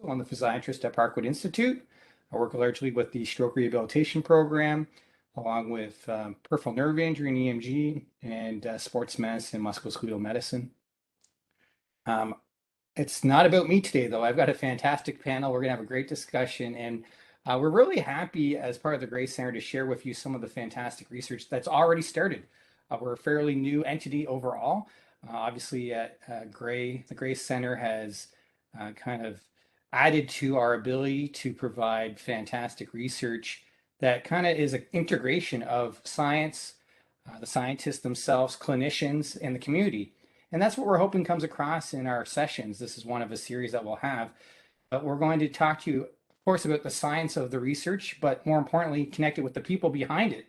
I'm the physiatrist at Parkwood Institute. I work largely with the stroke rehabilitation program, along with peripheral nerve injury and EMG and sports medicine, musculoskeletal medicine. It's not about me today, though. I've got a fantastic panel. We're going to have a great discussion, and we're really happy as part of the Gray Center to share with you some of the fantastic research that's already started. We're a fairly new entity overall. Obviously, the Gray Center has kind of added to our ability to provide fantastic research that kind of is an integration of science, the scientists themselves, clinicians, and the community. And that's what we're hoping comes across in our sessions. This is one of a series that we'll have. But we're going to talk to you, of course, about the science of the research, but more importantly, connect it with the people behind it,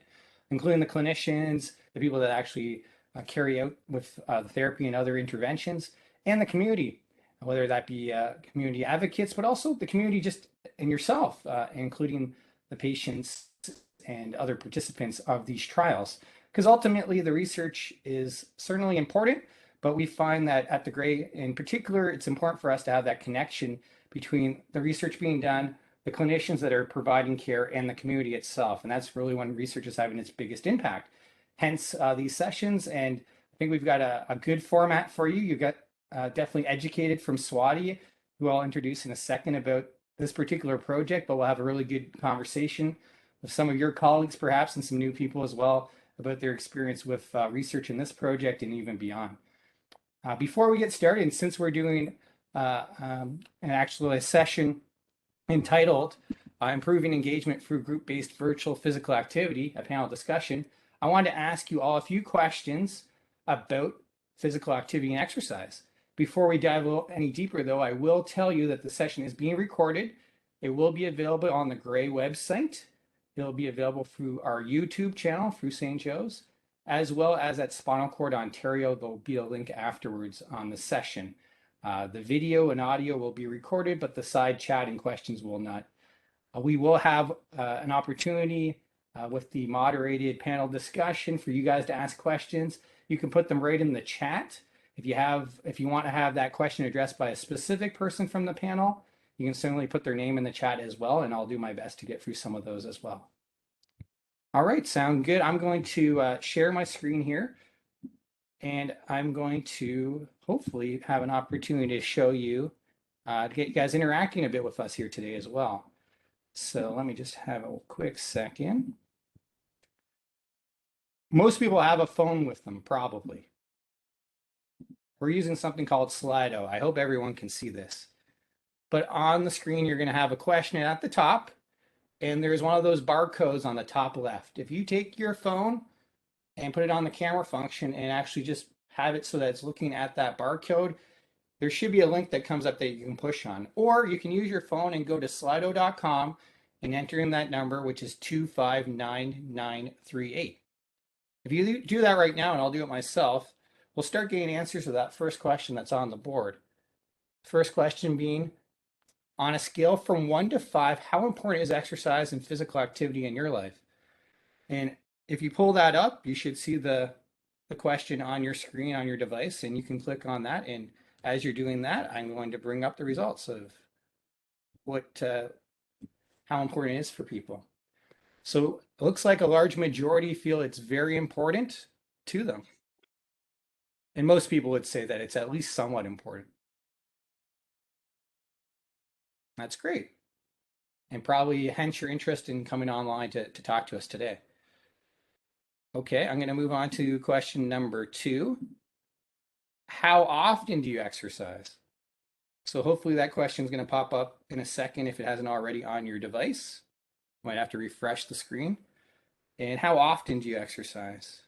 including the clinicians, the people that actually carry out with the therapy and other interventions, and the community, whether that be community advocates, but also the community just in yourself, including the patients and other participants of these trials. Because ultimately, the research is certainly important, but we find that at the Gray in particular, it's important for us to have that connection between the research being done, the clinicians that are providing care, and the community itself. And that's really when research is having its biggest impact. Hence these sessions. And I think we've got a good format for you. You got definitely educated from Swati, who I'll introduce in a second about this particular project, but we'll have a really good conversation with some of your colleagues perhaps and some new people as well about their experience with research in this project and even beyond. Before we get started, and since we're doing a session entitled Improving Engagement Through Group-Based Virtual Physical Activity, a panel discussion, I wanted to ask you all a few questions about physical activity and exercise. Before we dive a little any deeper, though, I will tell you that the session is being recorded. It will be available on the Gray website. It'll be available through our YouTube channel, through St. Joe's, as well as at Spinal Cord Ontario. There'll be a link afterwards on the session. The video and audio will be recorded, but the side chat and questions will not. We will have an opportunity with the moderated panel discussion for you guys to ask questions. You can put them right in the chat. If you want to have that question addressed by a specific person from the panel, you can certainly put their name in the chat as well, and I'll do my best to get through some of those as well. All right, sound good. I'm going to share my screen here, and I'm going to hopefully have an opportunity to show you, to get you guys interacting a bit with us here today as well. So let me just have a quick second. Most people have a phone with them, probably. We're using something called Slido. I hope everyone can see this. But on the screen, you're going to have a question at the top, and there's one of those barcodes on the top left. If you take your phone and put it on the camera function and actually just have it so that it's looking at that barcode, there should be a link that comes up that you can push on. Or you can use your phone and go to slido.com and enter in that number, which is 259938. If you do that right now, and I'll do it myself, we'll start getting answers to that first question that's on the board. First question being, on a scale from 1 to 5, how important is exercise and physical activity in your life? And if you pull that up, you should see the question on your screen on your device, and you can click on that. And as you're doing that, I'm going to bring up the results of how important it is for people. So it looks like a large majority feel it's very important to them. And most people would say that it's at least somewhat important. That's great. And probably hence your interest in coming online to talk to us today. Okay, I'm going to move on to question number 2. How often do you exercise? So hopefully that question is going to pop up in a second if it hasn't already on your device. You might have to refresh the screen. And how often do you exercise?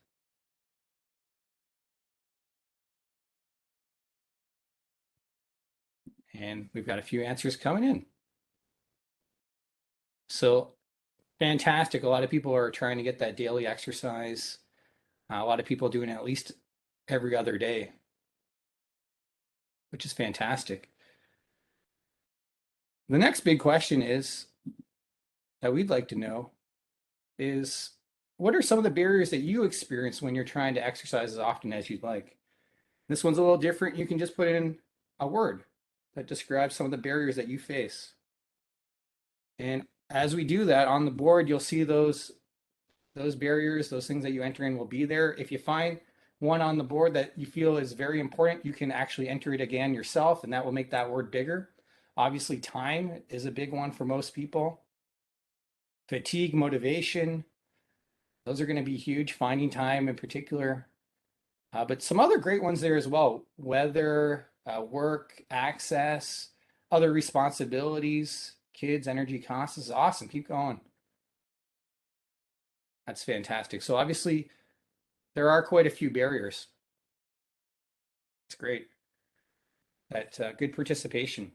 And we've got a few answers coming in. So fantastic. A lot of people are trying to get that daily exercise. A lot of people doing it at least every other day, which is fantastic. The next big question is that we'd like to know is, what are some of the barriers that you experience when you're trying to exercise as often as you'd like? This one's a little different. You can just put in a word. that describes some of the barriers that you face. And as we do that on the board, you'll see those barriers, those things that you enter in will be there. If you find one on the board that you feel is very important, you can actually enter it again yourself, and that will make that word bigger. Obviously, time is a big one for most people. Fatigue, motivation, those are going to be huge, finding time in particular. But some other great ones there as well. Weather, work, access, other responsibilities, kids, energy costs. This is awesome. Keep going. That's fantastic. So obviously, there are quite a few barriers. It's great. That good participation.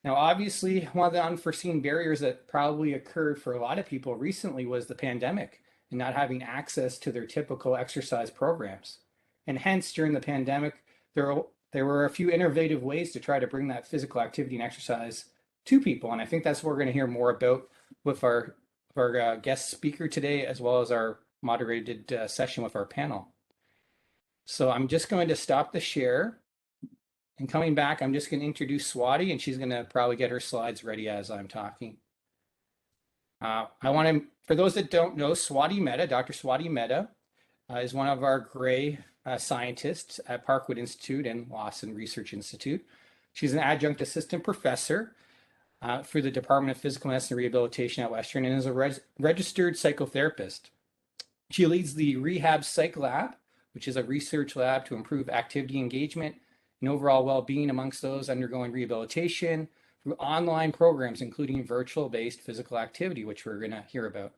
Now, obviously, one of the unforeseen barriers that probably occurred for a lot of people recently was the pandemic and not having access to their typical exercise programs. And hence, during the pandemic, there were a few innovative ways to try to bring that physical activity and exercise to people. And I think that's what we're going to hear more about with our guest speaker today, as well as our moderated session with our panel. So I'm just going to stop the share. And coming back, I'm just going to introduce Swati, and she's going to probably get her slides ready as I'm talking. I want to, for those that don't know, Swati Mehta, Dr. Swati Mehta, is one of our Gray scientists at Parkwood Institute and Lawson Research Institute. She's an adjunct assistant professor for the Department of Physical Medicine and Rehabilitation at Western and is a registered psychotherapist. She leads the Rehab Psych Lab, which is a research lab to improve activity engagement and overall well-being amongst those undergoing rehabilitation through online programs, including virtual-based physical activity, which we're going to hear about.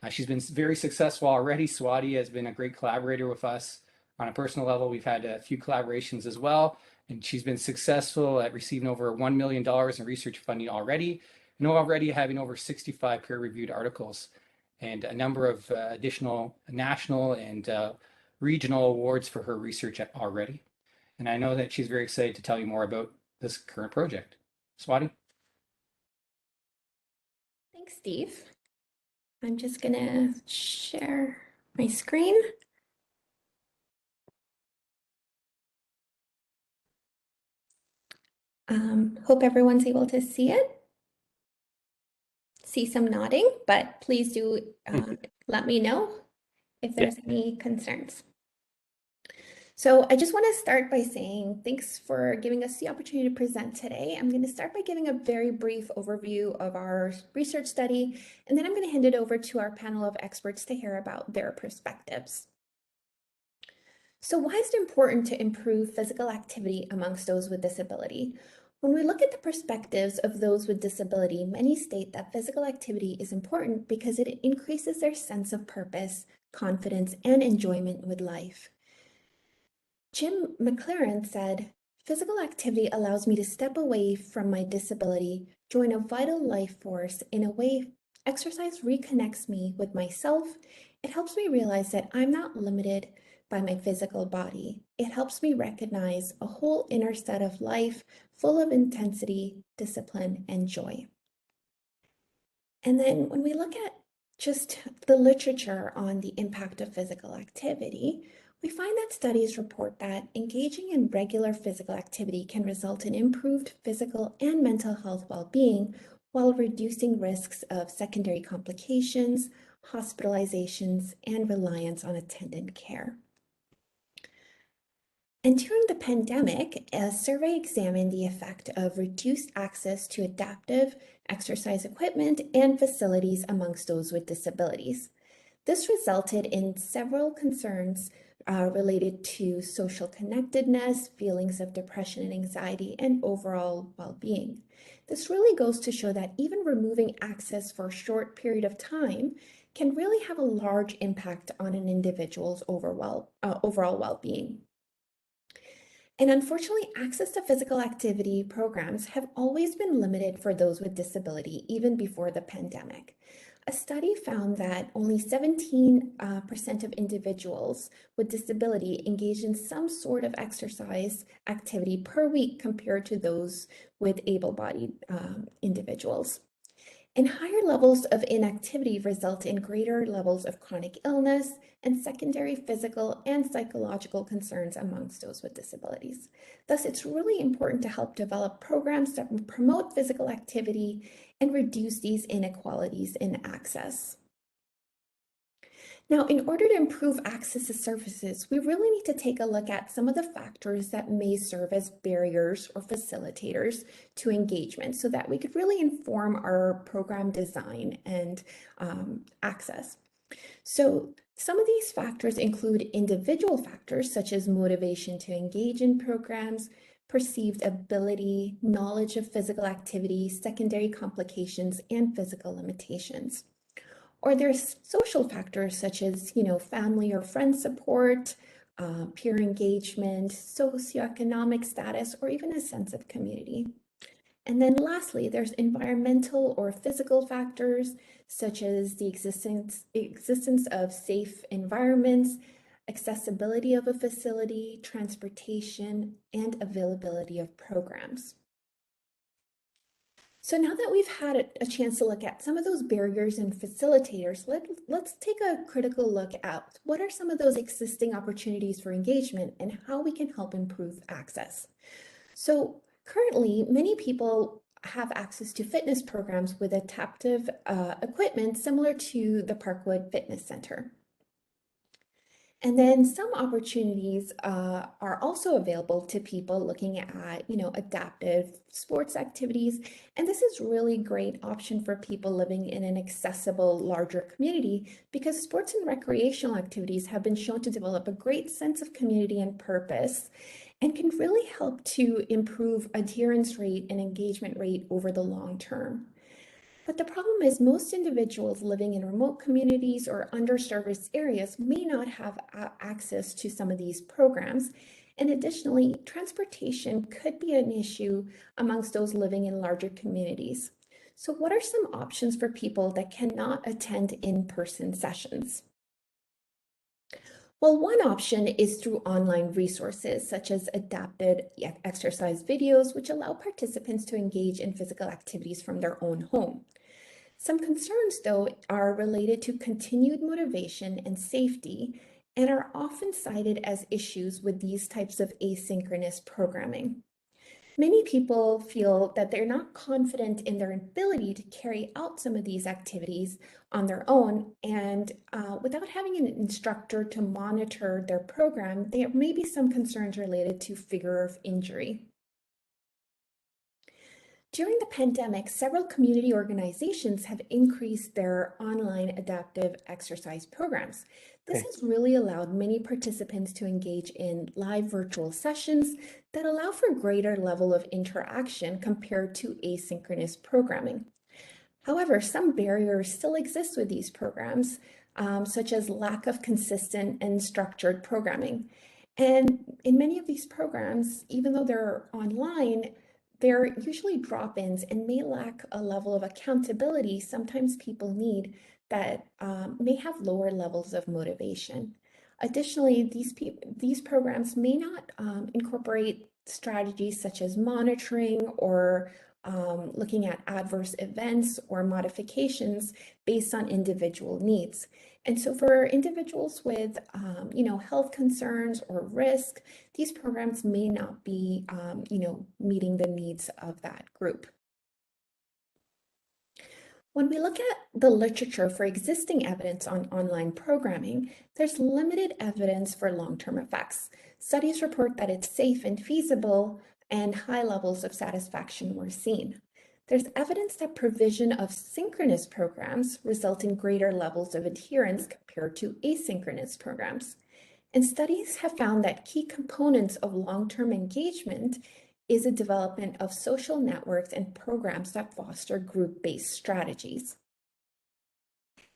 She's been very successful already. Swati has been a great collaborator with us on a personal level. We've had a few collaborations as well, and she's been successful at receiving over $1 million in research funding already, and already having over 65 peer-reviewed articles and a number of additional national and regional awards for her research already. And I know that she's very excited to tell you more about this current project. Swati? Thanks, Steve. I'm just gonna share my screen. Hope everyone's able to see it. See some nodding, but please do let me know if there's any concerns. So I just want to start by saying thanks for giving us the opportunity to present today. I'm going to start by giving a very brief overview of our research study, and then I'm going to hand it over to our panel of experts to hear about their perspectives. So why is it important to improve physical activity amongst those with disability? When we look at the perspectives of those with disability, many state that physical activity is important because it increases their sense of purpose, confidence, and enjoyment with life. Jim McLaren said, "Physical activity allows me to step away from my disability, join a vital life force. In a way, exercise reconnects me with myself. It helps me realize that I'm not limited by my physical body. It helps me recognize a whole inner set of life full of intensity, discipline, and joy." And then when we look at just the literature on the impact of physical activity, we find that studies report that engaging in regular physical activity can result in improved physical and mental health well-being while reducing risks of secondary complications, hospitalizations, and reliance on attendant care. And during the pandemic, a survey examined the effect of reduced access to adaptive exercise equipment and facilities amongst those with disabilities. This resulted in several concerns related to social connectedness, feelings of depression and anxiety, and overall well-being. This really goes to show that even removing access for a short period of time can really have a large impact on an individual's overall well-being. And unfortunately, access to physical activity programs have always been limited for those with disability, even before the pandemic. A study found that only 17% of individuals with disability engaged in some sort of exercise activity per week compared to those with able-bodied individuals. And higher levels of inactivity result in greater levels of chronic illness and secondary physical and psychological concerns amongst those with disabilities. Thus, it's really important to help develop programs that promote physical activity and reduce these inequalities in access. Now, in order to improve access to services, we really need to take a look at some of the factors that may serve as barriers or facilitators to engagement so that we could really inform our program design and access. So some of these factors include individual factors such as motivation to engage in programs, perceived ability, knowledge of physical activity, secondary complications, and physical limitations. Or there's social factors such as, family or friend support, peer engagement, socioeconomic status, or even a sense of community. And then lastly, there's environmental or physical factors such as the existence of safe environments, accessibility of a facility, transportation, and availability of programs. So now that we've had a chance to look at some of those barriers and facilitators, let's take a critical look at what are some of those existing opportunities for engagement and how we can help improve access. So currently, many people have access to fitness programs with adaptive equipment similar to the Parkwood Fitness Center. And then some opportunities are also available to people looking at, adaptive sports activities. And this is really great option for people living in an accessible, larger community because sports and recreational activities have been shown to develop a great sense of community and purpose and can really help to improve adherence rate and engagement rate over the long term. But the problem is most individuals living in remote communities or underserviced areas may not have access to some of these programs. And additionally, transportation could be an issue amongst those living in larger communities. So what are some options for people that cannot attend in-person sessions? Well, one option is through online resources such as adapted exercise videos, which allow participants to engage in physical activities from their own home. Some concerns, though, are related to continued motivation and safety and are often cited as issues with these types of asynchronous programming. Many people feel that they're not confident in their ability to carry out some of these activities on their own, and without having an instructor to monitor their program, there may be some concerns related to fear of injury. During the pandemic, several community organizations have increased their online adaptive exercise programs. This has really allowed many participants to engage in live virtual sessions that allow for greater level of interaction compared to asynchronous programming. However, some barriers still exist with these programs, such as lack of consistent and structured programming. And in many of these programs, even though they're online, they're usually drop-ins and may lack a level of accountability sometimes people need that may have lower levels of motivation. Additionally, these programs may not incorporate strategies such as monitoring or looking at adverse events or modifications based on individual needs. And so for individuals with, health concerns or risk, these programs may not be, meeting the needs of that group. When we look at the literature for existing evidence on online programming, there's limited evidence for long-term effects. Studies report that it's safe and feasible, and high levels of satisfaction were seen. There's evidence that provision of synchronous programs result in greater levels of adherence compared to asynchronous programs. And studies have found that key components of long-term engagement is a development of social networks and programs that foster group-based strategies.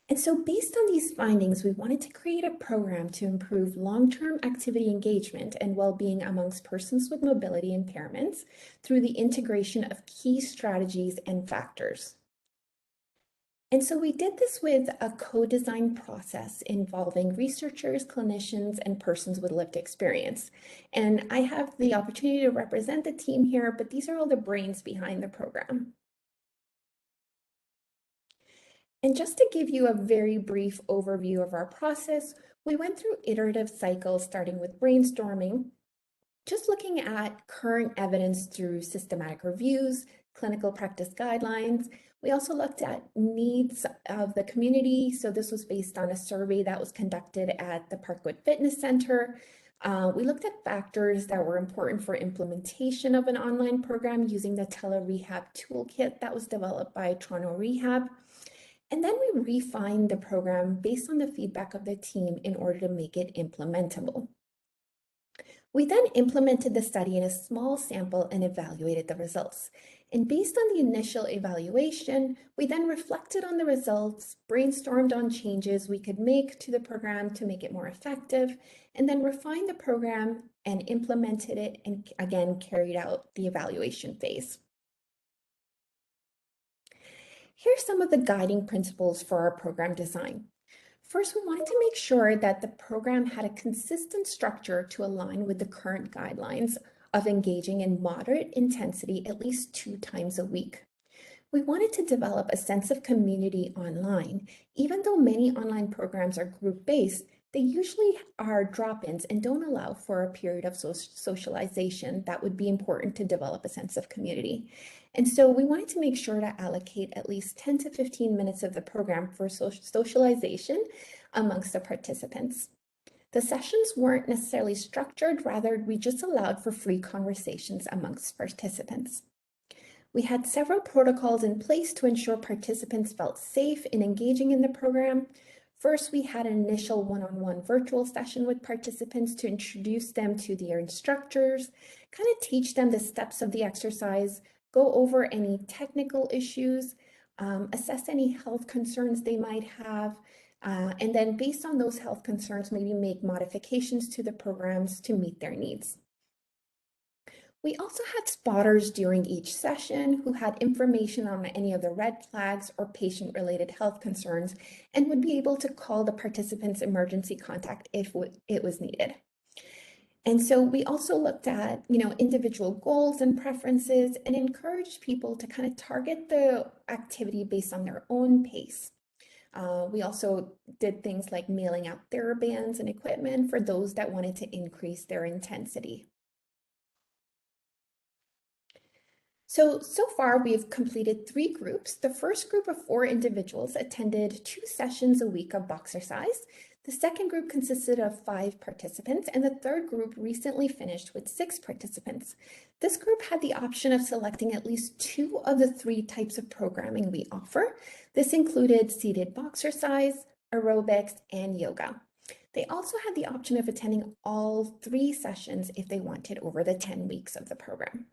And so based on these findings, we wanted to create a program to improve long-term activity engagement and well-being amongst persons with mobility impairments through the integration of key strategies and factors. And so we did this with a co-design process involving researchers, clinicians, and persons with lived experience. And I have the opportunity to represent the team here, but these are all the brains behind the program. And just to give you a very brief overview of our process, we went through iterative cycles starting with brainstorming, just looking at current evidence through systematic reviews, clinical practice guidelines. We also looked at needs of the community. So this was based on a survey that was conducted at the Parkwood Fitness Center. We looked at factors that were important for implementation of an online program using the tele-rehab toolkit that was developed by Toronto Rehab. And then we refined the program based on the feedback of the team in order to make it implementable. We then implemented the study in a small sample and evaluated the results. And based on the initial evaluation, we then reflected on the results, brainstormed on changes we could make to the program to make it more effective, and then refined the program and implemented it and again carried out the evaluation phase. Here's some of the guiding principles for our program design. First, we wanted to make sure that the program had a consistent structure to align with the current guidelines of engaging in moderate intensity at least 2 times a week. We wanted to develop a sense of community online. Even though many online programs are group-based, they usually are drop-ins and don't allow for a period of socialization that would be important to develop a sense of community. And so we wanted to make sure to allocate at least 10 to 15 minutes of the program for socialization amongst the participants. The sessions weren't necessarily structured, rather we just allowed for free conversations amongst participants. We had several protocols in place to ensure participants felt safe in engaging in the program. First, we had an initial one-on-one virtual session with participants to introduce them to their instructors, kind of teach them the steps of the exercise, go over any technical issues, assess any health concerns they might have, and then based on those health concerns, maybe make modifications to the programs to meet their needs. We also had spotters during each session who had information on any of the red flags or patient-related health concerns and would be able to call the participant's emergency contact if it was needed. And so we also looked at, individual goals and preferences and encouraged people to kind of target the activity based on their own pace. We also did things like mailing out TheraBands and equipment for those that wanted to increase their intensity. So far we've completed 3 groups. The first group of 4 individuals attended 2 sessions a week of Boxercise. The second group consisted of 5 participants, and the third group recently finished with 6 participants. This group had the option of selecting at least 2 of the 3 types of programming we offer. This included seated Boxercise, aerobics, and yoga. They also had the option of attending all 3 sessions if they wanted over the 10 weeks of the program.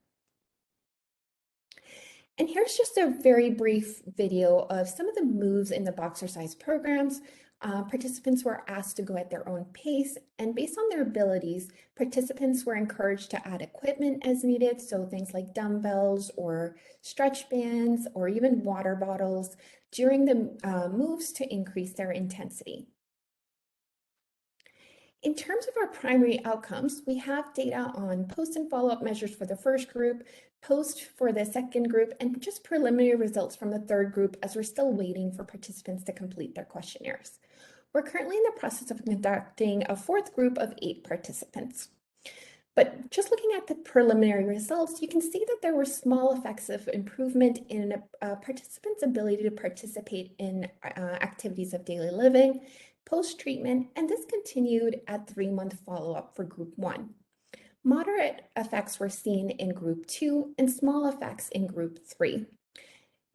And here's just a very brief video of some of the moves in the Boxercise programs. Participants were asked to go at their own pace, and based on their abilities, participants were encouraged to add equipment as needed, so things like dumbbells or stretch bands or even water bottles during the moves to increase their intensity. In terms of our primary outcomes, we have data on post and follow-up measures for the first group, post for the second group, and just preliminary results from the third group as we're still waiting for participants to complete their questionnaires. We're currently in the process of conducting a 4th group of 8 participants. But just looking at the preliminary results, you can see that there were small effects of improvement in participants' ability to participate in activities of daily living, post-treatment, and this continued at 3-month follow-up for group 1. Moderate effects were seen in group 2 and small effects in group 3.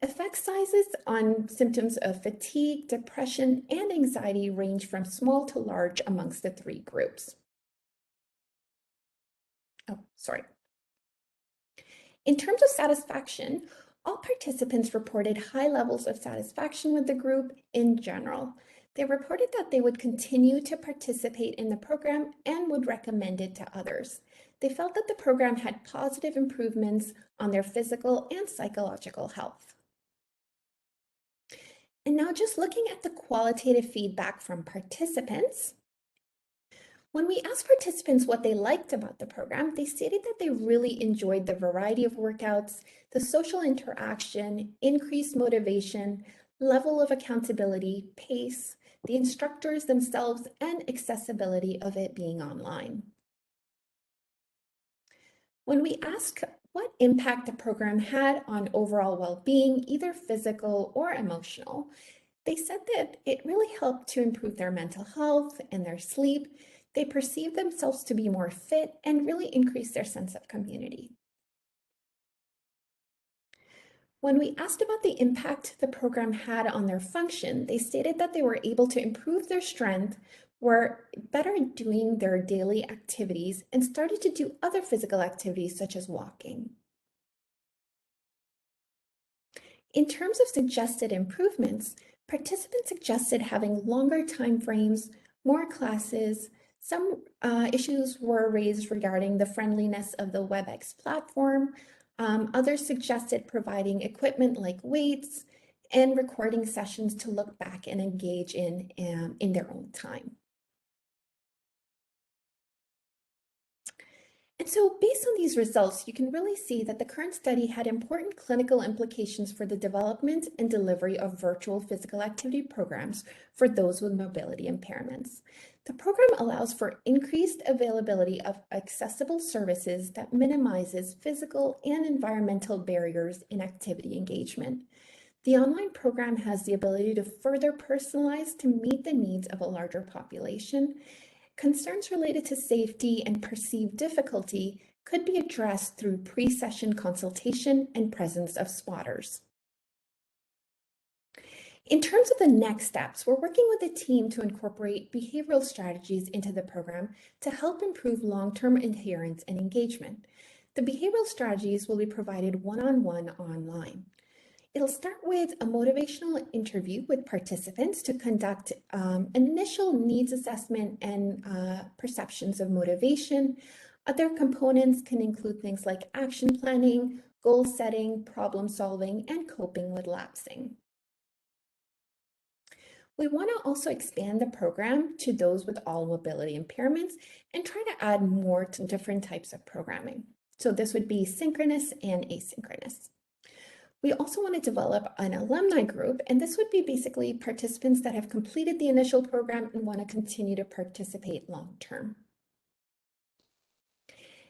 Effect sizes on symptoms of fatigue, depression, and anxiety range from small to large amongst the 3 groups. In terms of satisfaction, all participants reported high levels of satisfaction with the group in general. They reported that they would continue to participate in the program and would recommend it to others. They felt that the program had positive improvements on their physical and psychological health. And now just looking at the qualitative feedback from participants. When we asked participants what they liked about the program, they stated that they really enjoyed the variety of workouts, the social interaction, increased motivation, level of accountability, pace, the instructors themselves, and accessibility of it being online. When we asked what impact the program had on overall well-being, either physical or emotional, they said that it really helped to improve their mental health and their sleep. They perceived themselves to be more fit and really increase their sense of community. When we asked about the impact the program had on their function, they stated that they were able to improve their strength, were better at doing their daily activities, and started to do other physical activities such as walking. In terms of suggested improvements, participants suggested having longer time frames, more classes. Some issues were raised regarding the friendliness of the WebEx platform. Others suggested providing equipment like weights and recording sessions to look back and engage in their own time. And so based on these results, you can really see that the current study had important clinical implications for the development and delivery of virtual physical activity programs for those with mobility impairments. The program allows for increased availability of accessible services that minimizes physical and environmental barriers in activity engagement. The online program has the ability to further personalize to meet the needs of a larger population. Concerns related to safety and perceived difficulty could be addressed through pre-session consultation and presence of spotters. In terms of the next steps, we're working with a team to incorporate behavioral strategies into the program to help improve long-term adherence and engagement. The behavioral strategies will be provided one-on-one online. It'll start with a motivational interview with participants to conduct an initial needs assessment and perceptions of motivation. Other components can include things like action planning, goal setting, problem solving, and coping with lapsing. We want to also expand the program to those with all mobility impairments and try to add more to different types of programming. So this would be synchronous and asynchronous. We also want to develop an alumni group, and this would be basically participants that have completed the initial program and want to continue to participate long-term.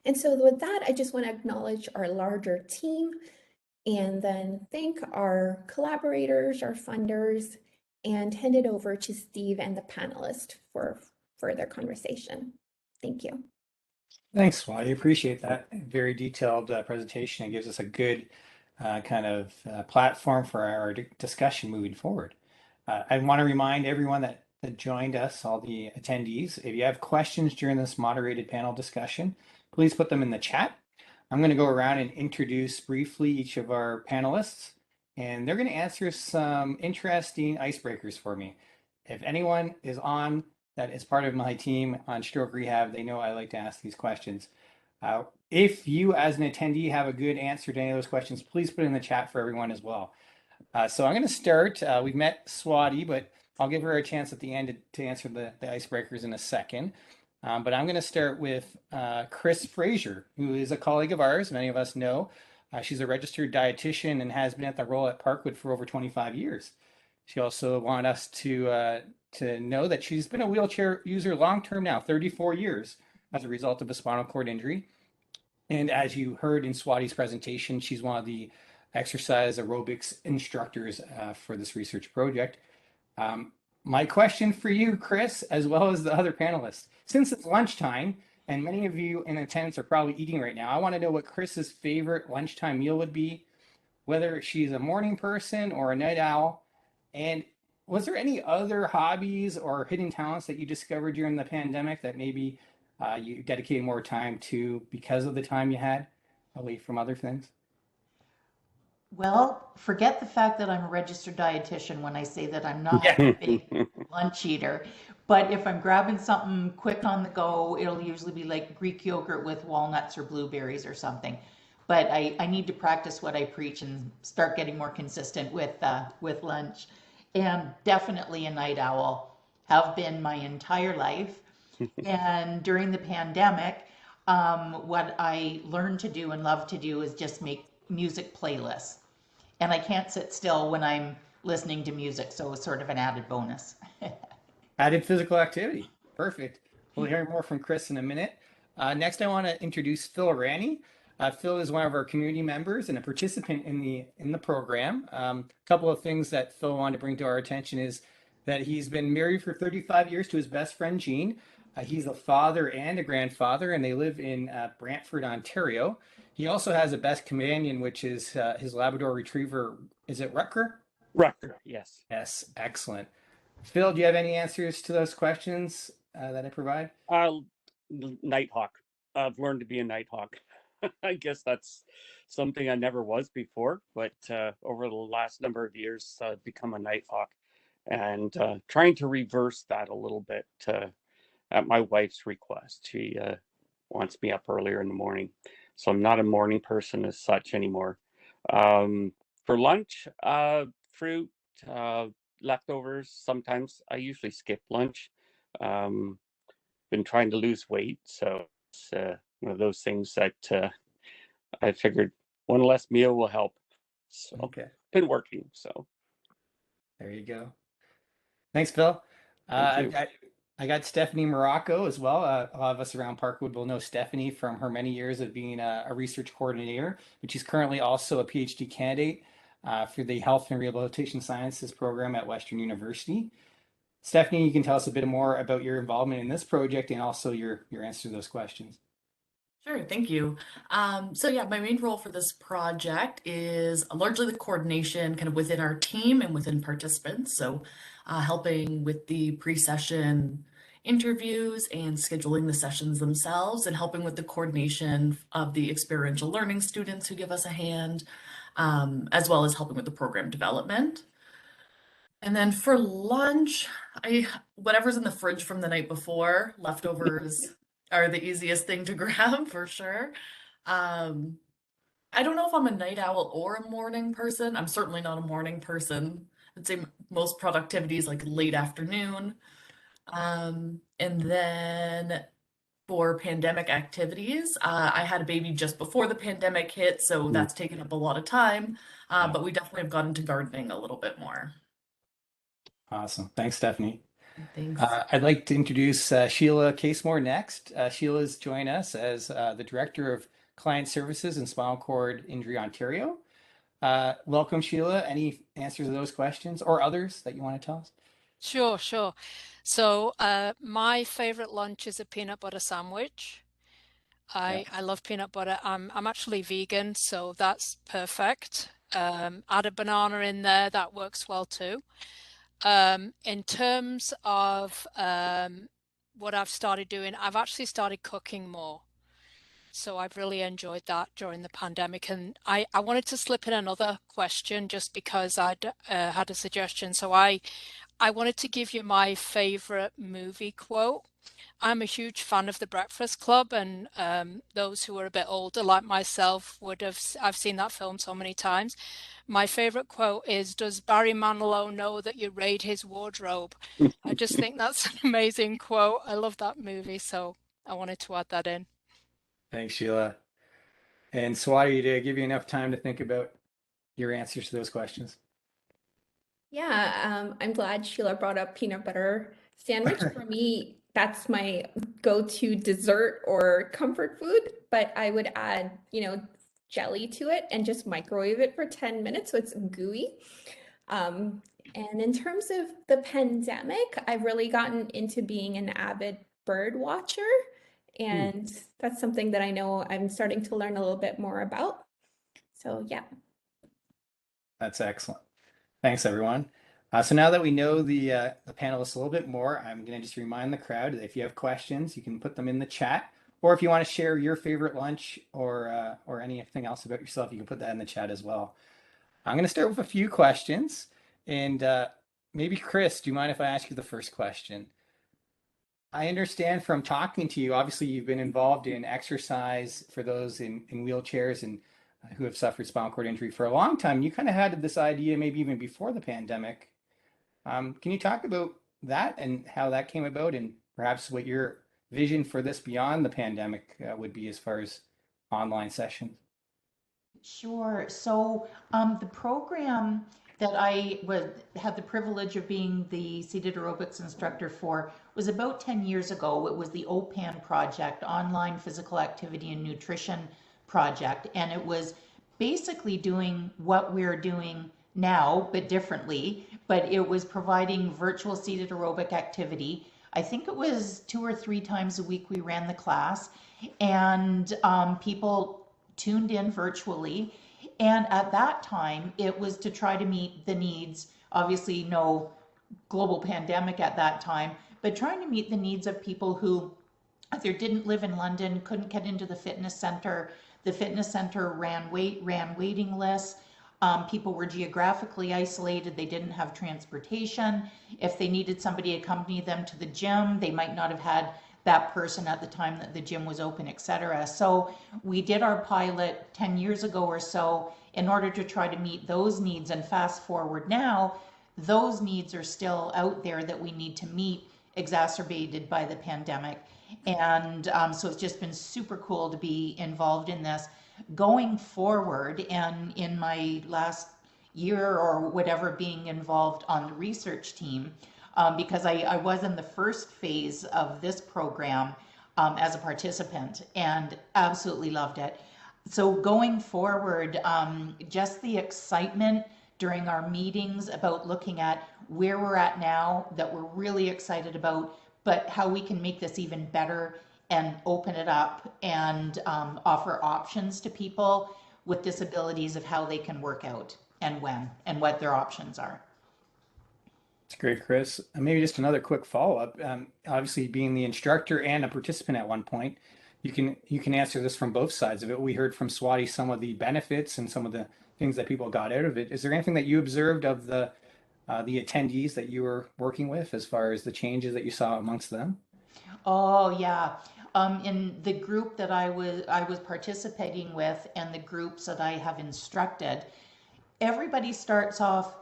And so with that, I just want to acknowledge our larger team and then thank our collaborators, our funders, and hand it over to Steve and the panelist for further conversation. Thank you. Thanks, Swati. Appreciate that very detailed presentation. It gives us a good platform for our discussion moving forward. I want to remind everyone that joined us, all the attendees, if you have questions during this moderated panel discussion, please put them in the chat. I'm going to go around and introduce briefly each of our panelists, and they're going to answer some interesting icebreakers for me. If anyone is on that is part of my team on stroke rehab, they know I like to ask these questions. If you as an attendee have a good answer to any of those questions, please put it in the chat for everyone as well. So I'm going to start. We've met Swati, but I'll give her a chance at the end to answer the icebreakers in a second. But I'm going to start with Chris Frazier, who is a colleague of ours. Many of us know. She's a registered dietitian and has been at the role at Parkwood for over 25 years. She also wanted us to know that she's been a wheelchair user long-term now, 34 years, as a result of a spinal cord injury. And as you heard in Swati's presentation, she's one of the exercise aerobics instructors for this research project. My question for you, Chris, as well as the other panelists, since it's lunchtime and many of you in attendance are probably eating right now, I want to know what Chris's favorite lunchtime meal would be, whether she's a morning person or a night owl. And was there any other hobbies or hidden talents that you discovered during the pandemic that maybe you dedicated more time to because of the time you had away from other things? Well, forget the fact that I'm a registered dietitian when I say that I'm not a big lunch eater. But if I'm grabbing something quick on the go, it'll usually be like Greek yogurt with walnuts or blueberries or something. But I need to practice what I preach and start getting more consistent with lunch. And definitely a night owl, have been my entire life. And during the pandemic, what I learned to do and love to do is just make music playlists. And I can't sit still when I'm listening to music. So it's sort of an added bonus. Added physical activity. Perfect. We'll hear more from Chris in a minute. Next, I want to introduce Phil Ranney. Phil is one of our community members and a participant in the program. A couple of things that Phil wanted to bring to our attention is that he's been married for 35 years to his best friend Jean. He's a father and a grandfather, and they live in Brantford, Ontario. He also has a best companion, which is his Labrador Retriever. Is it Rutger? Rutger, yes. Yes, excellent. Phil, do you have any answers to those questions that I provide? Nighthawk. I've learned to be a nighthawk. I guess that's something I never was before, but over the last number of years, I've become a nighthawk, and trying to reverse that a little bit at my wife's request. She wants me up earlier in the morning, so I'm not a morning person as such anymore. For lunch, fruit, leftovers. Sometimes I usually skip lunch. Been trying to lose weight, so it's one of those things that I figured one less meal will help. So Okay, been working. So there you go. Thanks, Phil. thank you. I got Stephanie Morocco as well. A lot of us around Parkwood will know Stephanie from her many years of being a research coordinator, but she's currently also a PhD candidate for the Health and Rehabilitation Sciences program at Western University. Stephanie, you can tell us a bit more about your involvement in this project and also your answer to those questions. Sure, thank you. So yeah, my main role for this project is largely the coordination kind of within our team and within participants. So helping with the pre-session interviews and scheduling the sessions themselves and helping with the coordination of the experiential learning students who give us a hand, as well as helping with the program development. And then for lunch, whatever's in the fridge from the night before, leftovers are the easiest thing to grab for sure. Um, I don't know if I'm a night owl or a morning person. I'm certainly not a morning person. I'd say most productivity is like late afternoon. And then for pandemic activities, I had a baby just before the pandemic hit, so that's taken up a lot of time. Yeah. But we definitely have gotten into gardening a little bit more. Awesome. Thanks, Stephanie. Thanks. I'd like to introduce Sheila Casemore next. Sheila's joined us as the Director of Client Services in Spinal Cord Injury Ontario. Welcome, Sheila. Any answers to those questions or others that you want to tell us? Sure, sure. So my favorite lunch is a peanut butter sandwich. Yeah. I love peanut butter. I'm actually vegan, so that's perfect. Add a banana in there, that works well too. In terms of what I've started doing, I've actually started cooking more. So I've really enjoyed that during the pandemic. And I wanted to slip in another question just because I'd had a suggestion. So I wanted to give you my favorite movie quote. I'm a huge fan of The Breakfast Club, and those who are a bit older, like myself, I've seen that film so many times. My favorite quote is, "Does Barry Manilow know that you raid his wardrobe?" I just think that's an amazing quote. I love that movie, so I wanted to add that in. Thanks, Sheila. And Swati, did I give you enough time to think about your answers to those questions? Yeah, I'm glad Sheila brought up peanut butter sandwich. For me, that's my go-to dessert or comfort food, but I would add, jelly to it and just microwave it for 10 minutes so it's gooey. And in terms of the pandemic, I've really gotten into being an avid bird watcher, and that's something that I know I'm starting to learn a little bit more about. So yeah. That's excellent. Thanks, everyone. So now that we know the panelists a little bit more, I'm going to just remind the crowd that if you have questions, you can put them in the chat, or if you want to share your favorite lunch or anything else about yourself, you can put that in the chat as well. I'm going to start with a few questions, and maybe Chris, do you mind if I ask you the first question? I understand from talking to you, obviously you've been involved in exercise for those in wheelchairs and who have suffered spinal cord injury for a long time. You kind of had this idea maybe even before the pandemic. Can you talk about that and how that came about and perhaps what your vision for this beyond the pandemic would be as far as online sessions? Sure. So the program that had the privilege of being the seated aerobics instructor for was about 10 years ago. It was the OPAN project, Online Physical Activity and Nutrition Project, and it was basically doing what we're doing now, but differently. But it was providing virtual seated aerobic activity. I think it was 2 or 3 times a week we ran the class, and people tuned in virtually. And at that time, it was to try to meet the needs, obviously, no global pandemic at that time, but trying to meet the needs of people who either didn't live in London, couldn't get into the fitness center. The fitness center ran waiting lists. People were geographically isolated. They didn't have transportation. If they needed somebody to accompany them to the gym, they might not have had that person at the time that the gym was open, etc. So we did our pilot 10 years ago or so in order to try to meet those needs. And fast forward now, those needs are still out there that we need to meet, exacerbated by the pandemic. And so it's just been super cool to be involved in this. Going forward, and in my last year or whatever being involved on the research team, because I was in the first phase of this program as a participant and absolutely loved it. So going forward, just the excitement during our meetings about looking at where we're at now that we're really excited about, but how we can make this even better and open it up and offer options to people with disabilities of how they can work out and when and what their options are. It's great, Chris. Maybe just another quick follow-up. Obviously, being the instructor and a participant at one point, you can answer this from both sides of it. We heard from Swati some of the benefits and some of the things that people got out of it. Is there anything that you observed of the attendees that you were working with as far as the changes that you saw amongst them? Oh yeah. In the group that I was participating with and the groups that I have instructed, everybody starts off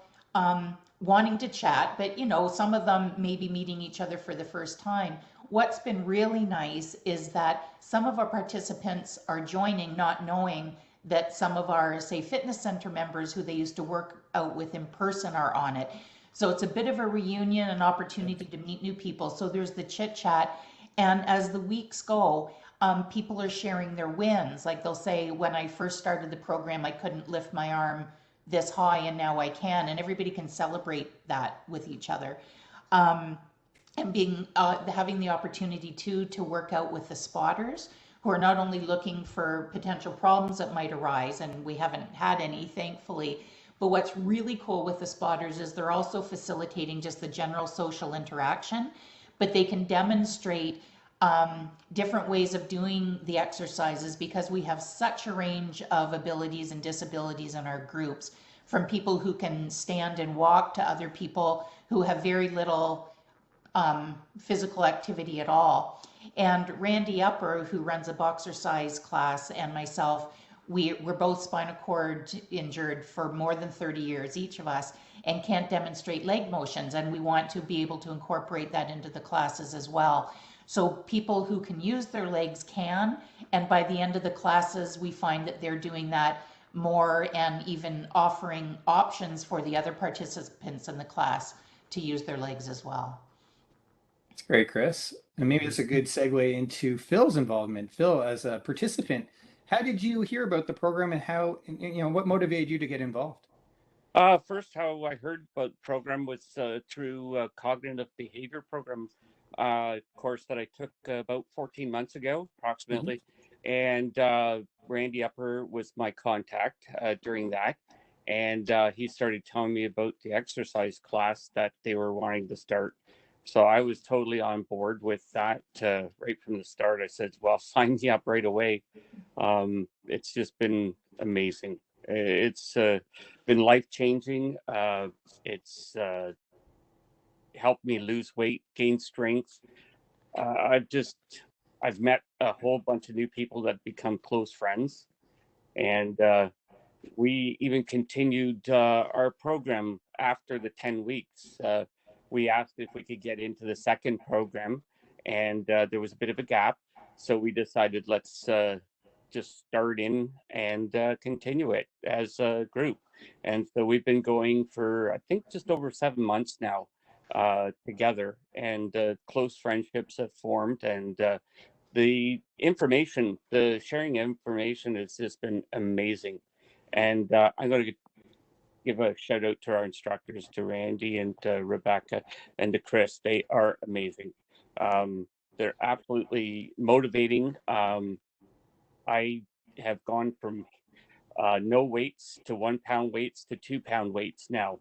wanting to chat, but some of them may be meeting each other for the first time. What's been really nice is that some of our participants are joining not knowing that some of our, say, fitness center members who they used to work out with in person are on it. So it's a bit of a reunion, an opportunity to meet new people. So there's the chit chat. And as the weeks go, people are sharing their wins. Like they'll say, when I first started the program, I couldn't lift my arm this high and now I can. And everybody can celebrate that with each other. And being having the opportunity to work out with the spotters who are not only looking for potential problems that might arise, and we haven't had any, thankfully, but what's really cool with the spotters is they're also facilitating just the general social interaction, but they can demonstrate different ways of doing the exercises because we have such a range of abilities and disabilities in our groups, from people who can stand and walk to other people who have very little physical activity at all. And Randy Upper, who runs a boxercise class, and myself, we're both spinal cord injured for more than 30 years, each of us, and can't demonstrate leg motions. And we want to be able to incorporate that into the classes as well. So people who can use their legs can, and by the end of the classes, we find that they're doing that more and even offering options for the other participants in the class to use their legs as well. That's great, Chris. And maybe it's a good segue into Phil's involvement. Phil, as a participant, how did you hear about the program and how, what motivated you to get involved? First, how I heard about the program was through a cognitive behavior program course that I took about 14 months ago, approximately. And Randy Upper was my contact during that. And he started telling me about the exercise class that they were wanting to start. So I was totally on board with that right from the start. I said, well, sign me up right away. It's just been amazing. It's been life-changing. It's helped me lose weight, gain strength. I've met a whole bunch of new people that become close friends. And we even continued our program after the 10 weeks. We asked if we could get into the second program, and there was a bit of a gap. So we decided let's just start in and continue it as a group. And so we've been going for, I think, just over 7 months now together, and close friendships have formed. And the information, the sharing information has just been amazing. And I'm going to give a shout out to our instructors, to Randy and to Rebecca and to Chris. They are amazing. They're absolutely motivating. I have gone from no weights to 1 pound weights to 2 pound weights now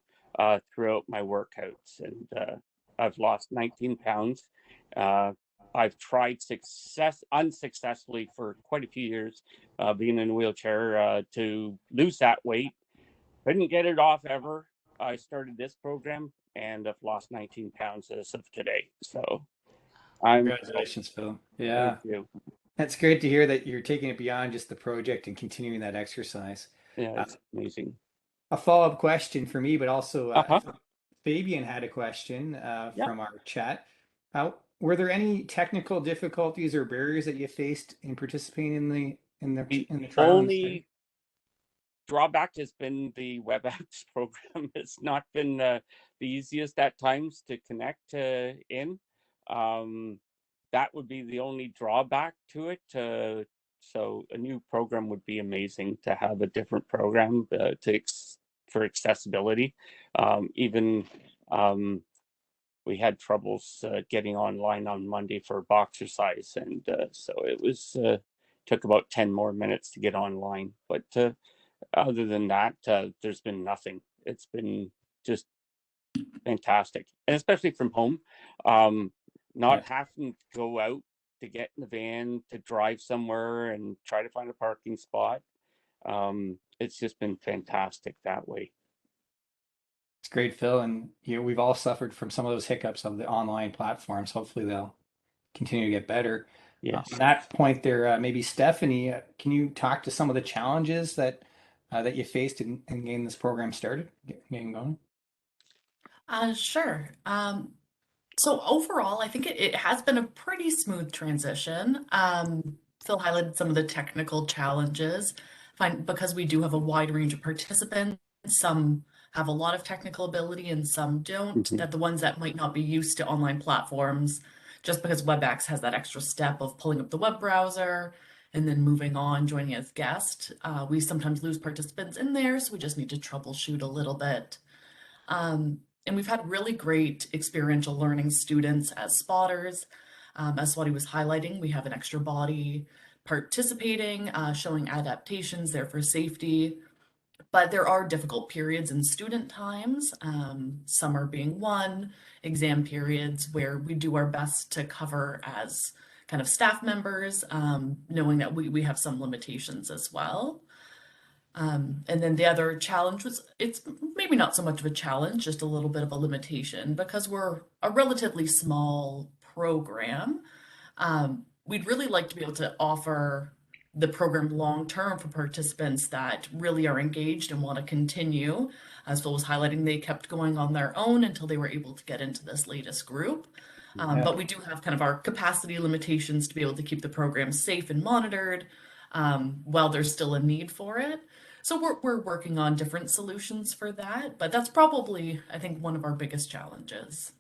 throughout my workouts, and I've lost 19 pounds. I've tried unsuccessfully for quite a few years, being in a wheelchair, to lose that weight. Couldn't get it off ever. I started this program and I've lost 19 pounds as of today. So I'm Congratulations, Phil. thank Yeah, you. that's great to hear that you're taking it beyond just the project and continuing that exercise. Yeah, Uh, it's amazing. a follow-up question for me, but also Uh-huh. Fabian had a question Yeah. from our chat. Were there any technical difficulties or barriers that you faced in participating The in the trial? only drawback has been the WebEx program. It's not been the easiest at times to connect in. That would be the only drawback to it. So a new program would be amazing, to have a different program for accessibility. Even we had troubles getting online on Monday for boxercise, and so it was took about 10 more minutes to get online. But other than that, there's been nothing. It's been just fantastic, and especially from home, not having to go out to get in the van to drive somewhere and try to find a parking spot. It's just been fantastic that way. It's great, Phil, and we've all suffered from some of those hiccups of the online platforms. Hopefully, they'll continue to get better. Yes. On that point, there, maybe Stephanie, can you talk to some of the challenges that you faced in getting this program started, getting going? Sure. So overall, I think it has been a pretty smooth transition. Phil highlighted some of the technical challenges. Because we do have a wide range of participants, some have a lot of technical ability and some don't, Mhm. that the ones that might not be used to online platforms, just because WebEx has that extra step of pulling up the web browser and then moving on, joining as guest. We sometimes lose participants in there, so we just need to troubleshoot a little bit. And we've had really great experiential learning students as spotters. As Swati was highlighting, we have an extra body participating, showing adaptations there for safety. But there are difficult periods in student times, summer being one, exam periods where we do our best to cover as kind of staff members, knowing that we have some limitations as well. And then the other challenge was, it's maybe not so much of a challenge, just a little bit of a limitation because we're a relatively small program. We'd really like to be able to offer the program long term for participants that really are engaged and want to continue. As Phil was highlighting, they kept going on their own until they were able to get into this latest group. But we do have kind of our capacity limitations to be able to keep the program safe and monitored while there's still a need for it. So we're working on different solutions for that, but that's probably, I think, one of our biggest challenges.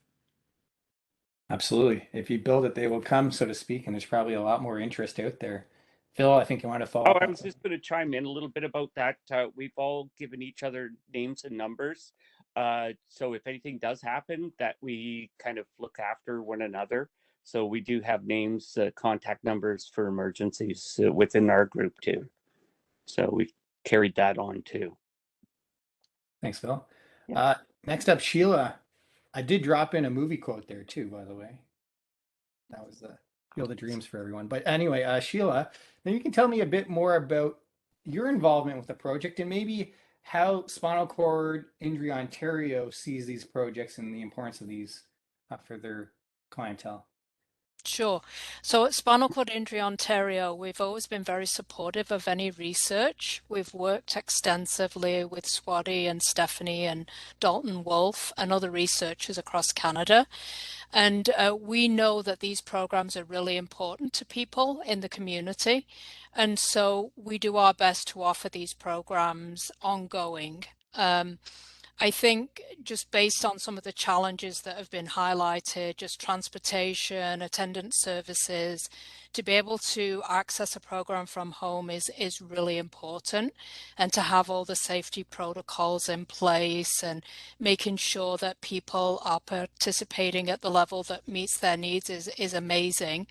Absolutely. If you build it, they will come, so to speak, and there's probably a lot more interest out there. Phil, I think you want to follow Oh, up I on was just going to chime in a little bit about that. We've all given each other names and numbers. So if anything does happen, that we kind of look after one another. So we do have names, contact numbers for emergencies within our group too. So we've carried that on too. Thanks, Phil. Yeah. Next up, Sheila. I did drop in a movie quote there too, by the way. That was the Field of Dreams for everyone. But anyway, Sheila, maybe you can tell me a bit more about your involvement with the project and maybe how Spinal Cord Injury Ontario sees these projects and the importance of these for their clientele. Sure. So at Spinal Cord Injury Ontario, we've always been very supportive of any research. We've worked extensively with Swati and Stephanie and Dalton Wolf and other researchers across Canada. And we know that these programs are really important to people in the community. And so we do our best to offer these programs ongoing. I think just based on some of the challenges that have been highlighted, just transportation, attendance services, to be able to access a program from home is really important, and to have all the safety protocols in place and making sure that people are participating at the level that meets their needs is amazing.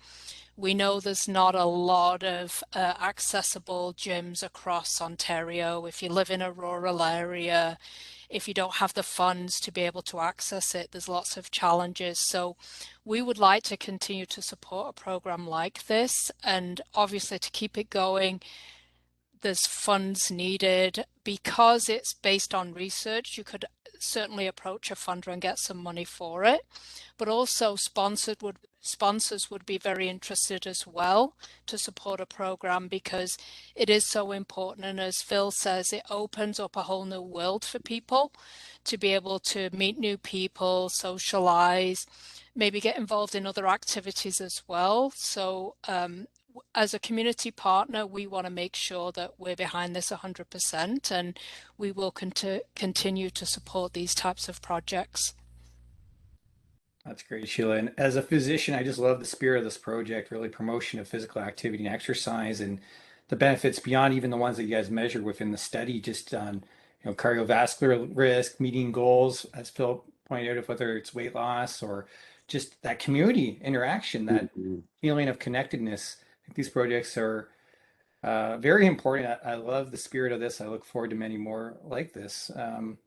We know there's not a lot of accessible gyms across Ontario. If you live in a rural area, if you don't have the funds to be able to access it, there's lots of challenges. So we would like to continue to support a program like this, and obviously to keep it going, there's funds needed. Because it's based on research, you could certainly approach a funder and get some money for it, but also sponsors would be very interested as well to support a program, because it is so important. And as Phil says, it opens up a whole new world for people to be able to meet new people, socialize, maybe get involved in other activities as well. So as a community partner, we want to make sure that we're behind this 100%, and we will continue to support these types of projects. That's great, Sheila. And as a physician, I just love the spirit of this project, really promotion of physical activity and exercise, and the benefits beyond even the ones that you guys measured within the study, just on, cardiovascular risk, meeting goals, as Phil pointed out, of whether it's weight loss or just that community interaction, that feeling of connectedness. I think these projects are very important. I love the spirit of this. I look forward to many more like this. I'm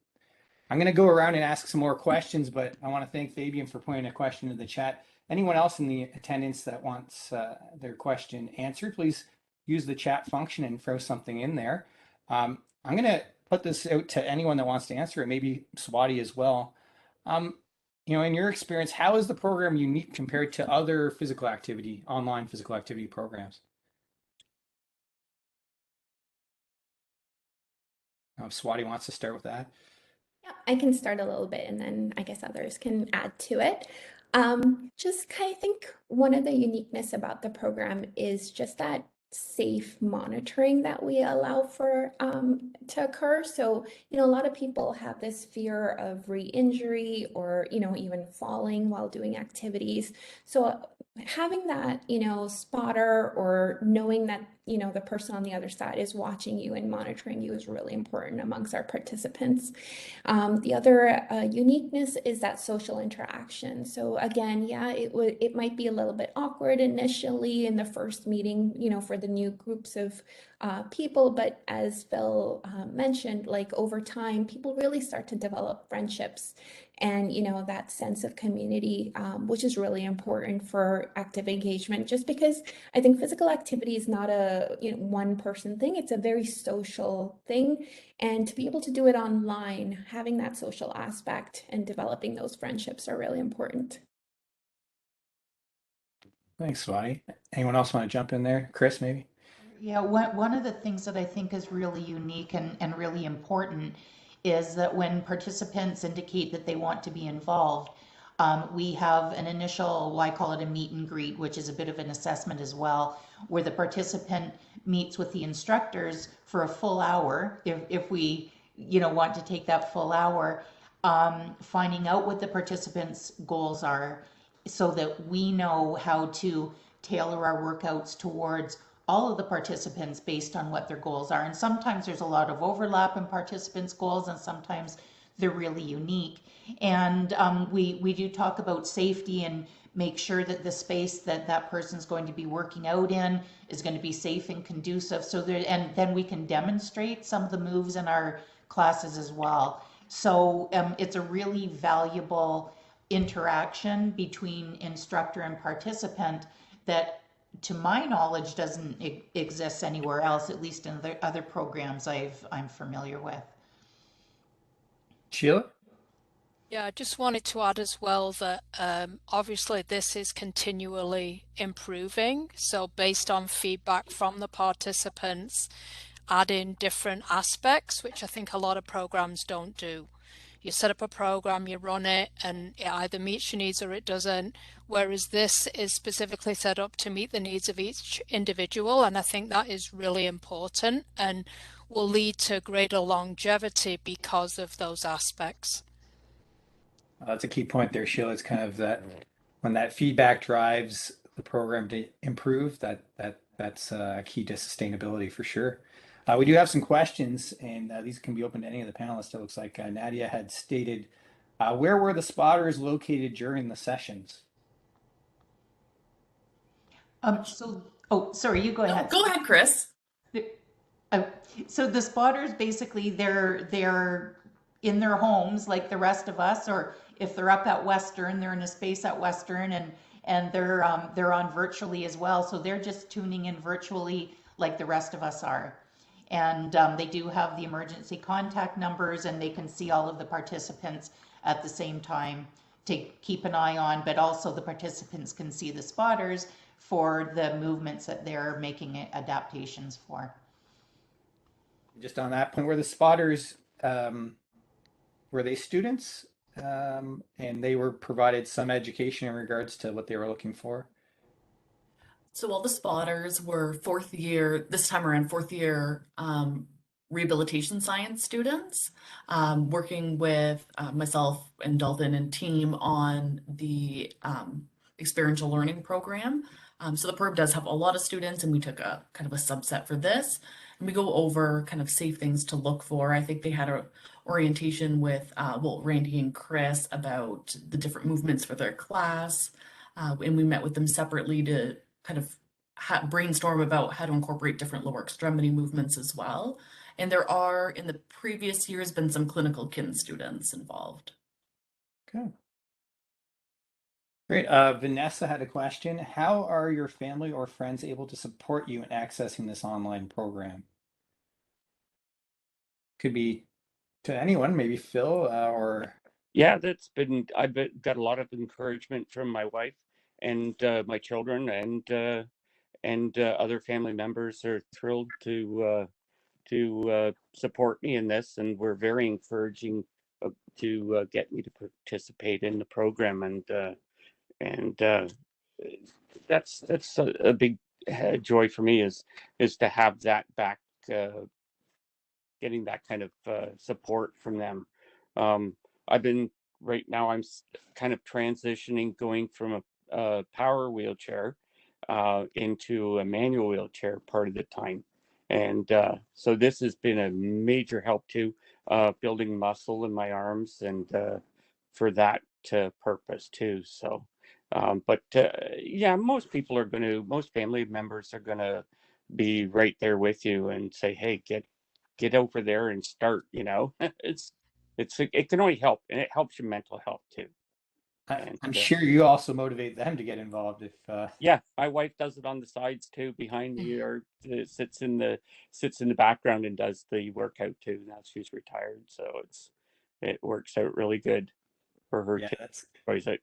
going to go around and ask some more questions, but I want to thank Fabian for pointing a question in the chat. Anyone else in the attendance that wants their question answered, please use the chat function and throw something in there. I'm going to put this out to anyone that wants to answer it, maybe Swati as well. In your experience, how is the program unique compared to other online physical activity programs? Swati wants to start with that. Yeah, I can start a little bit and then I guess others can add to it. Just kind of think one of the uniqueness about the program is just that safe monitoring that we allow for to occur. So, a lot of people have this fear of re-injury or, even falling while doing activities. So having that, spotter or knowing that, the person on the other side is watching you and monitoring you is really important amongst our participants. The other uniqueness is that social interaction. So again, yeah, it might be a little bit awkward initially in the first meeting, for the new groups of people, but as Phil mentioned, like over time, people really start to develop friendships and that sense of community, which is really important for active engagement, just because I think physical activity is not a one person thing. It's a very social thing, and to be able to do it online, having that social aspect and developing those friendships are really important. Thanks, Swati. Anyone else want to jump in there? Chris, maybe? Yeah, one of the things that I think is really unique and really important is that when participants indicate that they want to be involved, we have an initial, well, I call it a meet and greet, which is a bit of an assessment as well, where the participant meets with the instructors for a full hour, if we want to take that full hour, finding out what the participants' goals are so that we know how to tailor our workouts towards all of the participants based on what their goals are. And sometimes there's a lot of overlap in participants' goals, and sometimes they're really unique. And we do talk about safety and make sure that the space that that person's going to be working out in is going to be safe and conducive. And then we can demonstrate some of the moves in our classes as well. So it's a really valuable interaction between instructor and participant that, to my knowledge, doesn't exist anywhere else, at least in the other programs I'm familiar with. Sheila? Yeah, I just wanted to add as well that obviously this is continually improving. So, based on feedback from the participants, add in different aspects, which I think a lot of programs don't do. You set up a program, you run it, and it either meets your needs or it doesn't. Whereas this is specifically set up to meet the needs of each individual. And I think that is really important and will lead to greater longevity because of those aspects. That's a key point there, Sheila. It's kind of that when that feedback drives the program to improve, that's key to sustainability for sure. We do have some questions, and these can be open to any of the panelists. It looks like Nadia had stated, where were the spotters located during the sessions? Oh, sorry, you go ahead. Go ahead, Chris. Uh, so the spotters, basically they're in their homes like the rest of us, or if they're up at Western, they're in a space at Western, and they're on virtually as well. So they're just tuning in virtually like the rest of us are. And they do have the emergency contact numbers, and they can see all of the participants at the same time to keep an eye on, but also the participants can see the spotters for the movements that they're making adaptations for. Just on that point, were the spotters, were they students? And they were provided some education in regards to what they were looking for? So all the spotters were fourth year, this time around, fourth year rehabilitation science students, working with myself and Dalton and team on the experiential learning program. So the program does have a lot of students, and we took a kind of a subset for this. And we go over kind of safe things to look for. I think they had a orientation with well, Randy and Chris about the different movements for their class. And we met with them separately to kind of brainstorm about how to incorporate different lower extremity movements as well. And there are, in the previous years, been some clinical kin students involved. Okay. Great. Vanessa had a question. How are your family or friends able to support you in accessing this online program? Could be to anyone, maybe Phil or. Yeah, I've got a lot of encouragement from my wife and my children, and other family members are thrilled to support me in this, and we're very encouraging to get me to participate in the program, and that's a big joy for me is to have that back, getting that kind of support from them. I've been right now. I'm kind of transitioning, going from a power wheelchair into a manual wheelchair part of the time, and so this has been a major help too, building muscle in my arms and for that purpose too. So, but yeah, most family members are gonna be right there with you and say, "Hey, get over there and start." It can only help, and it helps your mental health too. And I'm sure you also motivate them to get involved if yeah, my wife does it on the sides too, behind me, or sits in the background and does the workout too. Now she's retired, so it works out really good for her yeah, to that's enjoy it.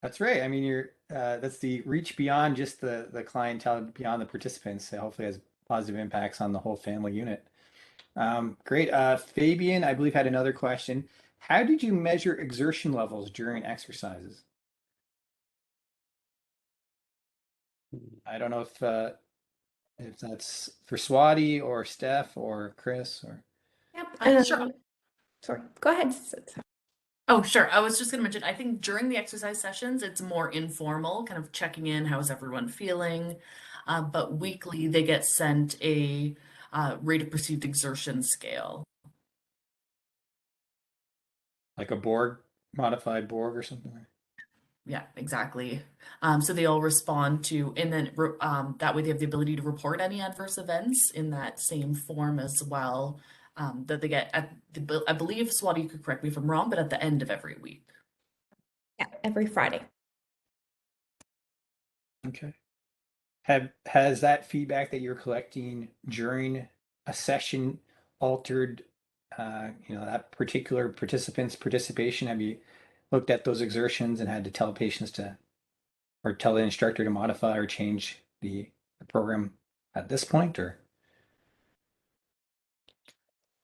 That's right. I mean, you're that's the reach beyond just the clientele, beyond the participants. So hopefully has positive impacts on the whole family unit. Great. Fabian, I believe, had another question. How did you measure exertion levels during exercises? I don't know if that's for Swati or Steph or Chris or. Yep. Sure. Sorry, go ahead. Oh, sure. I was just going to mention, I think during the exercise sessions, it's more informal, kind of checking in, how's everyone feeling? But weekly, they get sent a rate of perceived exertion scale. Like a modified Borg or something? Yeah, exactly. So they all respond to, and then that way they have the ability to report any adverse events in that same form as well, that they get I believe, Swati, you could correct me if I'm wrong, but at the end of every week. Yeah, every Friday. Okay. Has that feedback that you're collecting during a session altered that particular participant's participation? Have you looked at those exertions and had to tell patients to, or tell the instructor to modify or change the program at this point, or?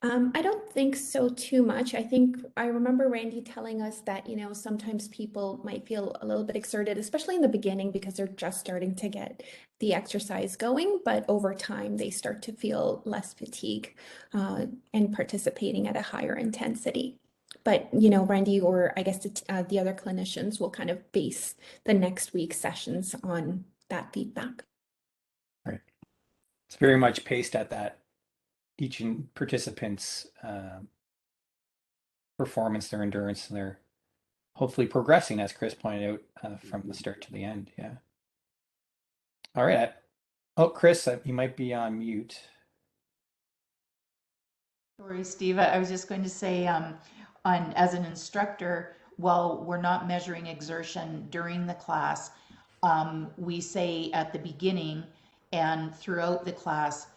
I don't think so too much. I think I remember Randy telling us that, sometimes people might feel a little bit exerted, especially in the beginning because they're just starting to get the exercise going, but over time they start to feel less fatigue and participating at a higher intensity. But, Randy, or I guess the other clinicians will kind of base the next week's sessions on that feedback. Right. It's very much paced at that each participant's performance, their endurance, and their hopefully progressing, as Chris pointed out, from the start to the end. Yeah. All right. Oh, Chris, you might be on mute. Sorry, Steve. I was just going to say, as an instructor, while we're not measuring exertion during the class, we say at the beginning and throughout the class,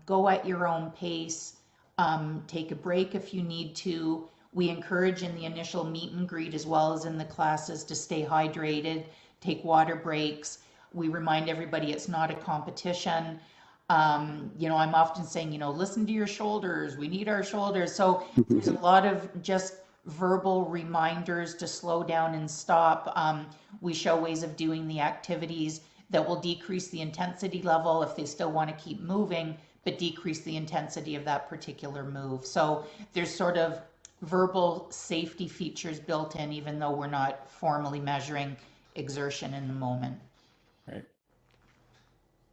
go at your own pace, take a break if you need to. We encourage in the initial meet and greet as well as in the classes to stay hydrated, take water breaks. We remind everybody it's not a competition. I'm often saying, listen to your shoulders. We need our shoulders. So there's a lot of just verbal reminders to slow down and stop. We show ways of doing the activities that will decrease the intensity level if they still want to keep moving, but decrease the intensity of that particular move. So there's sort of verbal safety features built in, even though we're not formally measuring exertion in the moment. Right.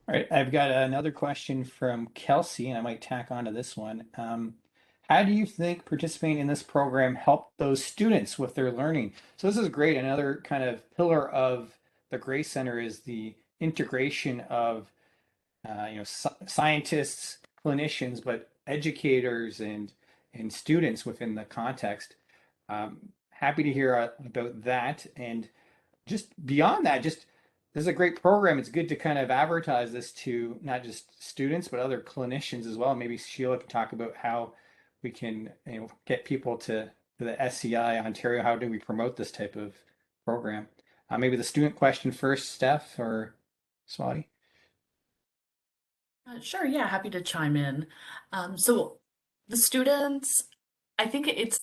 All right, I've got another question from Kelsey, and I might tack onto this one. How do you think participating in this program helped those students with their learning? So this is great. Another kind of pillar of the Grace Center is the integration of scientists, clinicians, but educators and students within the context. Happy to hear about that. And just beyond that, just this is a great program. It's good to kind of advertise this to not just students, but other clinicians as well. Maybe Sheila can talk about how we can get people to the SCI Ontario. How do we promote this type of program? Maybe the student question first, Steph or Swati? Sure, yeah, happy to chime in. So the students, I think it's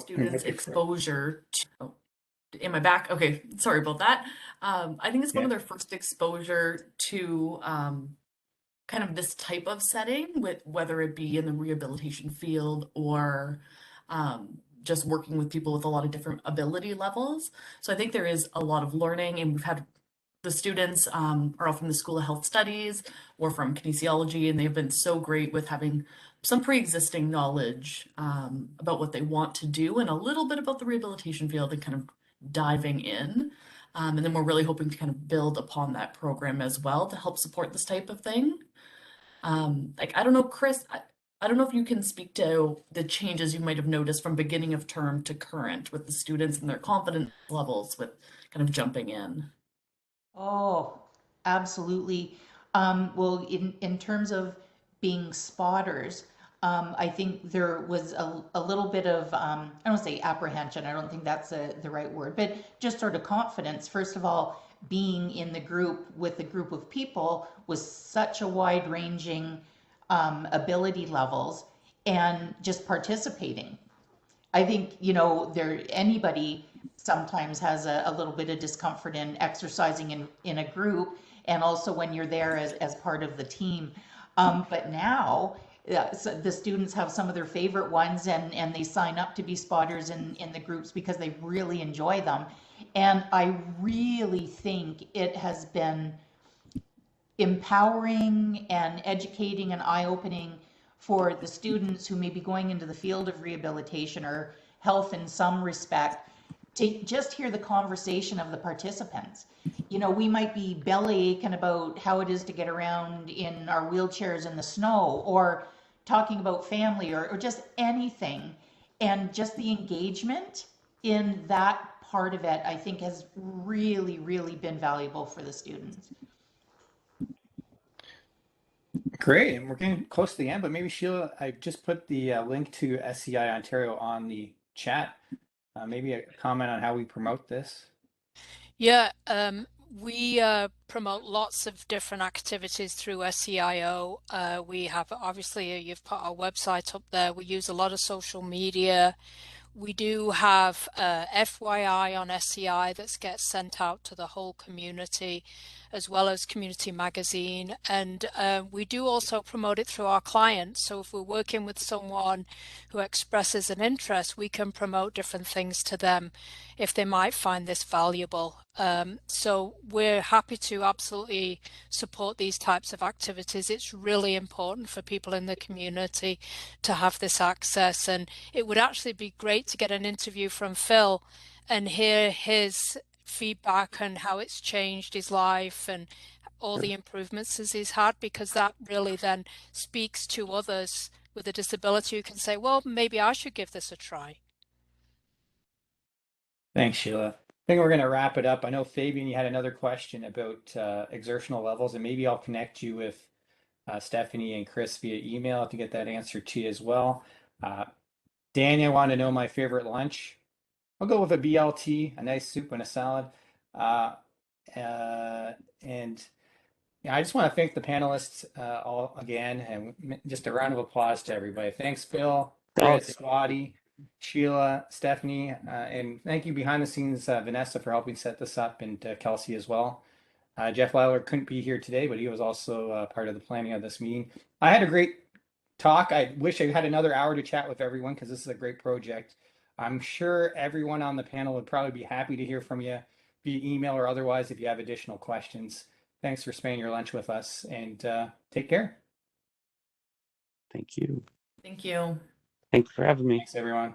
students' exposure to, am I back? Okay, sorry about that. I think it's one of their first exposure to kind of this type of setting, with whether it be in the rehabilitation field or just working with people with a lot of different ability levels. So I think there is a lot of learning, and we've had the students are all from the School of Health Studies or from kinesiology, and they've been so great with having some pre-existing knowledge about what they want to do and a little bit about the rehabilitation field and kind of diving in. And then we're really hoping to kind of build upon that program as well to help support this type of thing. I don't know, Chris, I don't know if you can speak to the changes you might have noticed from beginning of term to current with the students and their confidence levels with kind of jumping in. Oh, absolutely. Well, in terms of being spotters, I think there was a little bit of, I don't want to say apprehension, I don't think that's the right word, but just sort of confidence. First of all, being in the group with a group of people with such a wide ranging ability levels and just participating. I think, anybody sometimes has a little bit of discomfort in exercising in a group, and also when you're there as part of the team. But now so the students have some of their favorite ones, and they sign up to be spotters in the groups because they really enjoy them. And I really think it has been empowering and educating and eye-opening for the students who may be going into the field of rehabilitation or health in some respect, to just hear the conversation of the participants. We might be belly aching about how it is to get around in our wheelchairs in the snow, or talking about family, or just anything. And just the engagement in that part of it, I think, has really, really been valuable for the students. Great, and we're getting close to the end, but maybe Sheila, I just put the link to SCI Ontario on the chat. Maybe a comment on how we promote this. Yeah, we promote lots of different activities through SEIO. We have obviously you've put our website up there. We use a lot of social media. We do have FYI on SEI that gets sent out to the whole community, as well as community magazine. And we do also promote it through our clients. So if we're working with someone who expresses an interest, we can promote different things to them if they might find this valuable. So we're happy to absolutely support these types of activities. It's really important for people in the community to have this access. And it would actually be great to get an interview from Phil and hear his feedback and how it's changed his life and all the improvements as he's had, because that really then speaks to others with a disability who can say, well, maybe I should give this a try. Thanks, Sheila. I think we're going to wrap it up. I know, Fabian, you had another question about exertional levels, and maybe I'll connect you with Stephanie and Chris via email to get that answer to you as well. Daniel wanted to know my favorite lunch. I'll go with a BLT, a nice soup and a salad. And yeah, I just want to thank the panelists all again, and just a round of applause to everybody. Thanks, Phil, Chris, Swati, Sheila, Stephanie, and thank you behind the scenes, Vanessa, for helping set this up, and Kelsey as well. Jeff Lyler couldn't be here today, but he was also part of the planning of this meeting. I had a great talk. I wish I had another hour to chat with everyone because this is a great project. I'm sure everyone on the panel would probably be happy to hear from you via email or otherwise if you have additional questions. Thanks for spending your lunch with us, and take care. Thank you. Thank you. Thanks for having me. Thanks, everyone.